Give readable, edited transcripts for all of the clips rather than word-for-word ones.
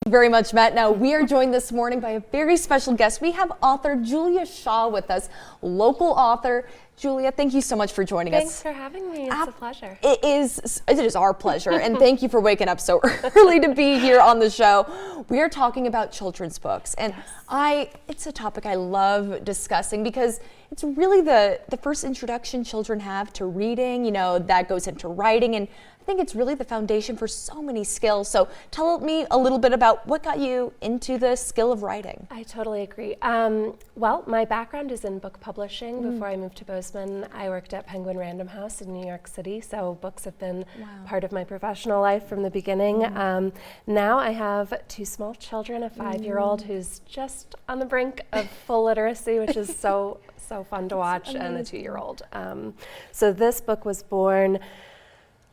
Very much, Matt. Now, we are joined this morning by a very special guest. We have author Julia Shaw with us, local author. Julia, thank you so much for joining us. Thanks for having me. It's a pleasure. It is our pleasure, and thank you for waking up so early to be here on the show. We are talking about children's books, and it's a topic I love discussing because it's really the first introduction children have to reading. You know, that goes into writing, and I think it's really the foundation for so many skills. So tell me a little bit about what got you into the skill of writing. I totally agree. Well, my background is in book publishing. Before I moved to Bozeman, I worked at Penguin Random House in New York City, so books have been part of my professional life from the beginning. Now I have two small children, a 5-year-old who's just on the brink of full literacy, which is so fun to watch, and a 2-year-old. So this book was born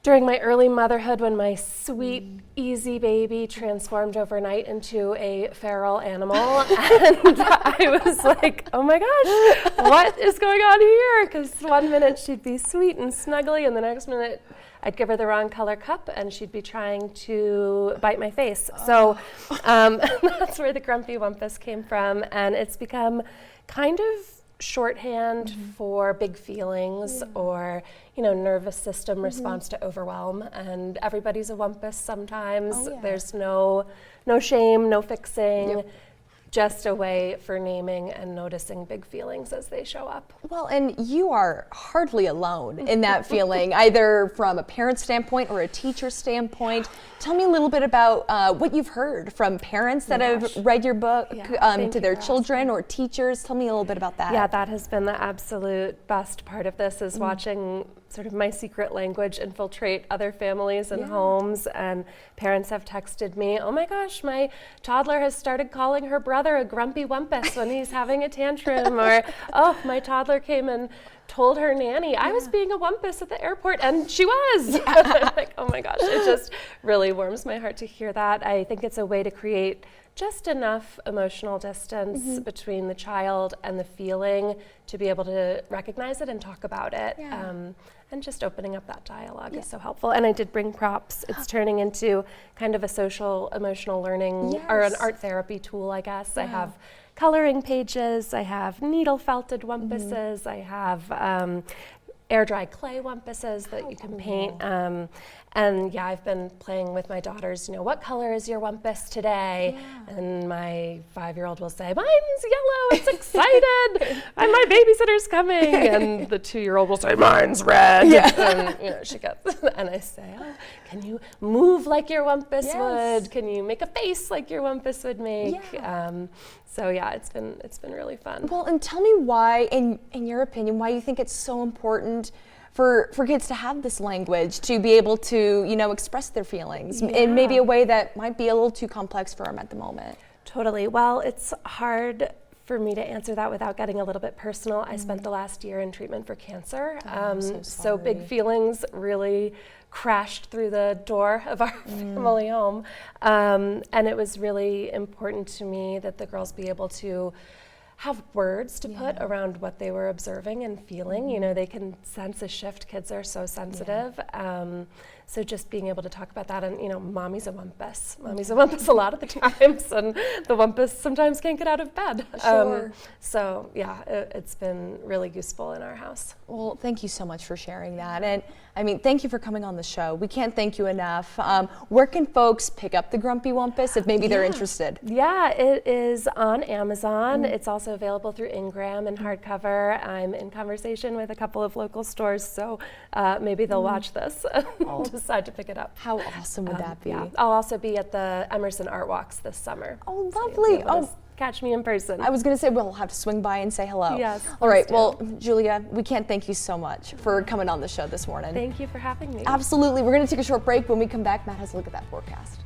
during my early motherhood when my sweet, easy baby transformed overnight into a feral animal. And I was like, oh my gosh, what is going on here? Because one minute she'd be sweet and snuggly, and the next minute I'd give her the wrong color cup and she'd be trying to bite my face. So that's where the Grumpy Wumpus came from. And it's become kind of shorthand for big feelings or, you know, nervous system response to overwhelm, and everybody's a wumpus sometimes. There's no shame, no fixing, just a way for naming and noticing big feelings as they show up. Well, and you are hardly alone in that feeling, either from a parent standpoint or a teacher standpoint. Tell me a little bit about what you've heard from parents that have read your book to their children or teachers. Tell me a little bit about that. Yeah, that has been the absolute best part of this, is watching sort of my secret language infiltrate other families and homes. And parents have texted me, oh my gosh, my toddler has started calling her brother a Grumpy Wumpus when he's having a tantrum. Or, oh, my toddler came and told her nanny I was being a wumpus at the airport, and she was. Like, oh my gosh, it just really warms my heart to hear that. I think it's a way to create just enough emotional distance between the child and the feeling to be able to recognize it and talk about it. And just opening up that dialogue is so helpful. And I did bring props. It's turning into kind of a social emotional learning or an art therapy tool, I guess. I have coloring pages, I have needle felted wumpuses, I have air dry clay wumpuses that you can paint. And yeah, I've been playing with my daughters, you know, what color is your wumpus today? And my 5-year-old will say, mine's yellow, it's excited, and my babysitter's coming. And the 2-year-old will say, mine's red. And you know, she gets, and I say, oh, can you move like your wumpus would? Can you make a face like your wumpus would make? So yeah, it's been really fun. Well, and tell me why, in your opinion, why you think it's so important for kids to have this language, to be able to, you know, express their feelings in maybe a way that might be a little too complex for them at the moment. Totally. Well, it's hard for me to answer that without getting a little bit personal. I spent the last year in treatment for cancer. So big feelings really crashed through the door of our family home. And it was really important to me that the girls be able to have words to put around what they were observing and feeling. You know, they can sense a shift. Kids are so sensitive. So just being able to talk about that, and you know, mommy's a wumpus. Mommy's a wumpus a lot of the times, and the wumpus sometimes can't get out of bed. So yeah, it's been really useful in our house. Well, thank you so much for sharing that. And I mean, thank you for coming on the show. We can't thank you enough. Where can folks pick up the Grumpy Wumpus if maybe they're interested? Yeah, it is on Amazon. It's also available through Ingram and hardcover. I'm in conversation with a couple of local stores, so maybe they'll watch this and decide to pick it up. How awesome would that be? Yeah. I'll also be at the Emerson Art Walks this summer. Oh, lovely. Catch me in person. I was going to say we'll have to swing by and say hello. Yes. All right. Well, Julia, we can't thank you so much for coming on the show this morning. Thank you for having me. Absolutely. We're going to take a short break. When we come back, Matt has a look at that forecast.